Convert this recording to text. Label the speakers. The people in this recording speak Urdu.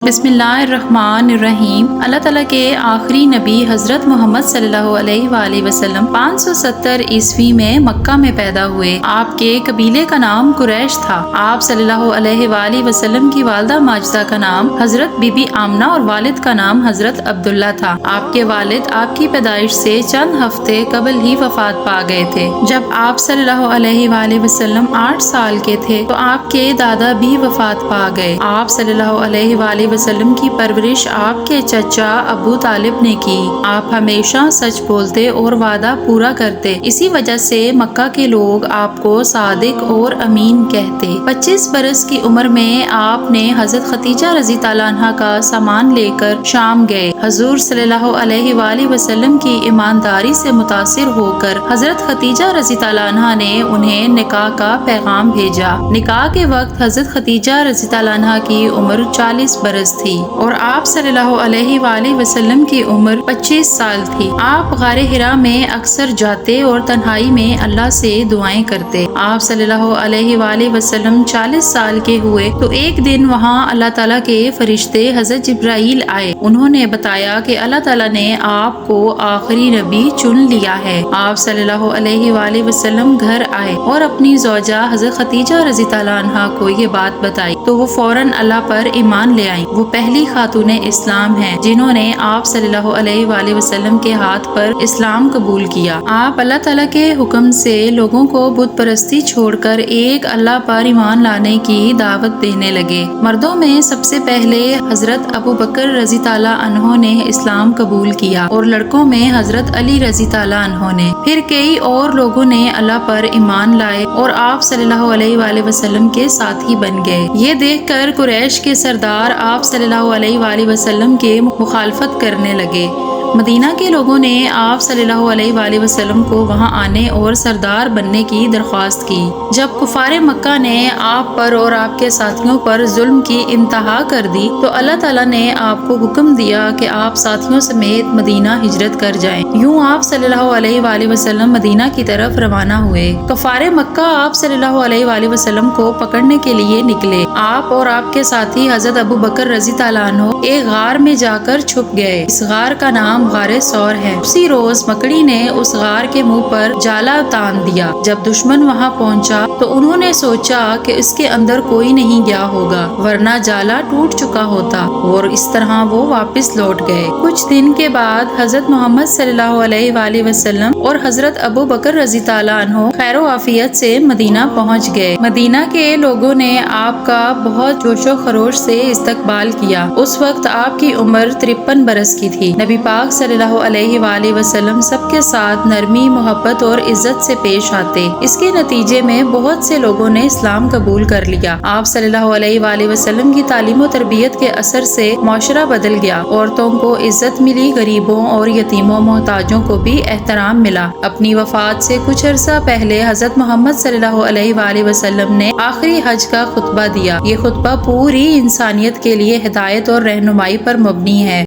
Speaker 1: بسم اللہ الرحمن الرحیم۔ اللہ تعالیٰ کے آخری نبی حضرت محمد صلی اللہ علیہ وآلہ وسلم 570 عیسوی میں مکہ میں پیدا ہوئے۔ آپ کے قبیلے کا نام قریش تھا۔ آپ صلی اللہ علیہ وآلہ وسلم کی والدہ ماجدہ کا نام حضرت بی بی آمنہ اور والد کا نام حضرت عبداللہ تھا۔ آپ کے والد آپ کی پیدائش سے چند ہفتے قبل ہی وفات پا گئے تھے۔ جب آپ صلی اللہ علیہ وآلہ وسلم 8 سال کے تھے تو آپ کے دادا بھی وفات پا گئے۔ آپ صلی اللہ علیہ وآلہ وسلم کی پرورش آپ کے چچا ابو طالب نے کی۔ آپ ہمیشہ سچ بولتے اور وعدہ پورا کرتے، اسی وجہ سے مکہ کے لوگ آپ کو صادق اور امین کہتے۔ 25 برس کی عمر میں آپ نے حضرت ختیجہ رضی اللہ عنہا کا سامان لے کر شام گئے۔ حضور صلی اللہ علیہ وآلہ وسلم کی ایمانداری سے متاثر ہو کر حضرت ختیجہ رضی اللہ عنہا نے انہیں نکاح کا پیغام بھیجا۔ نکاح کے وقت حضرت ختیجہ رضی اللہ عنہا کی عمر 40 برس تھی اور آپ صلی اللہ علیہ وآلہ وسلم کی عمر 25 سال تھی۔ آپ غار حرا میں اکثر جاتے اور تنہائی میں اللہ سے دعائیں کرتے۔ آپ صلی اللہ علیہ وآلہ وسلم 40 سال کے ہوئے تو ایک دن وہاں اللہ تعالیٰ کے فرشتے حضرت جبرائیل آئے۔ انہوں نے بتایا کہ اللہ تعالیٰ نے آپ کو آخری نبی چن لیا ہے۔ آپ صلی اللہ علیہ وآلہ وسلم گھر آئے اور اپنی زوجہ حضرت ختیجہ رضی اللہ عنہا کو یہ بات بتائی تو وہ فوراً اللہ پر ایمان لے آئیں۔ وہ پہلی خاتون اسلام ہیں جنہوں نے آپ صلی اللہ علیہ وآلہ وسلم کے ہاتھ پر اسلام قبول کیا۔ آپ اللہ تعالیٰ کے حکم سے لوگوں کو بت پرستی چھوڑ کر ایک اللہ پر ایمان لانے کی دعوت دینے لگے۔ مردوں میں سب سے پہلے حضرت ابو بکر رضی اللہ عنہ نے اسلام قبول کیا اور لڑکوں میں حضرت علی رضی اللہ عنہ نے، پھر کئی اور لوگوں نے اللہ پر ایمان لائے اور آپ صلی اللہ علیہ وآلہ وسلم کے ساتھی بن گئے۔ یہ دیکھ کر قریش کے سردار آپ صلی اللہ علیہ وآلہ وسلم کے مخالفت کرنے لگے۔ مدینہ کے لوگوں نے آپ صلی اللہ علیہ وآلہ وسلم کو وہاں آنے اور سردار بننے کی درخواست کی۔ جب کفار مکہ نے آپ پر اور آپ کے ساتھیوں پر ظلم کی انتہا کر دی تو اللہ تعالیٰ نے آپ کو حکم دیا کہ آپ ساتھیوں سمیت مدینہ ہجرت کر جائیں۔ یوں آپ صلی اللہ علیہ وآلہ وسلم مدینہ کی طرف روانہ ہوئے۔ کفار مکہ آپ صلی اللہ علیہ وآلہ وسلم کو پکڑنے کے لیے نکلے۔ آپ اور آپ کے ساتھی حضرت ابو بکر رضی اللہ عنہ ایک غار میں جا کر چھپ گئے۔ اس غار کا نام غار سور ہے۔ اسی روز مکڑی نے اس غار کے منہ پر جالا تان دیا۔ جب دشمن وہاں پہنچا تو انہوں نے سوچا کہ اس کے اندر کوئی نہیں گیا ہوگا ورنہ جالا ٹوٹ چکا ہوتا، اور اس طرح وہ واپس لوٹ گئے۔ کچھ دن کے بعد حضرت محمد صلی اللہ علیہ وآلہ وسلم اور حضرت ابو بکر رضی اللہ عنہ خیر و عافیت سے مدینہ پہنچ گئے۔ مدینہ کے لوگوں نے آپ کا بہت جوش و خروش سے استقبال کیا۔ اس وقت آپ کی عمر 53 برس کی تھی۔ نبی پاک صلی اللہ علیہ وآلہ وسلم سب کے ساتھ نرمی، محبت اور عزت سے پیش آتے۔ اس کے نتیجے میں بہت سے لوگوں نے اسلام قبول کر لیا۔ آپ صلی اللہ علیہ وآلہ وسلم کی تعلیم و تربیت کے اثر سے معاشرہ بدل گیا۔ عورتوں کو عزت ملی، غریبوں اور یتیموں محتاجوں کو بھی احترام ملا۔ اپنی وفات سے کچھ عرصہ پہلے حضرت محمد صلی اللہ علیہ وآلہ وسلم نے آخری حج کا خطبہ دیا۔ یہ خطبہ پوری انسانیت کے لیے ہدایت اور رہنمائی پر مبنی ہے۔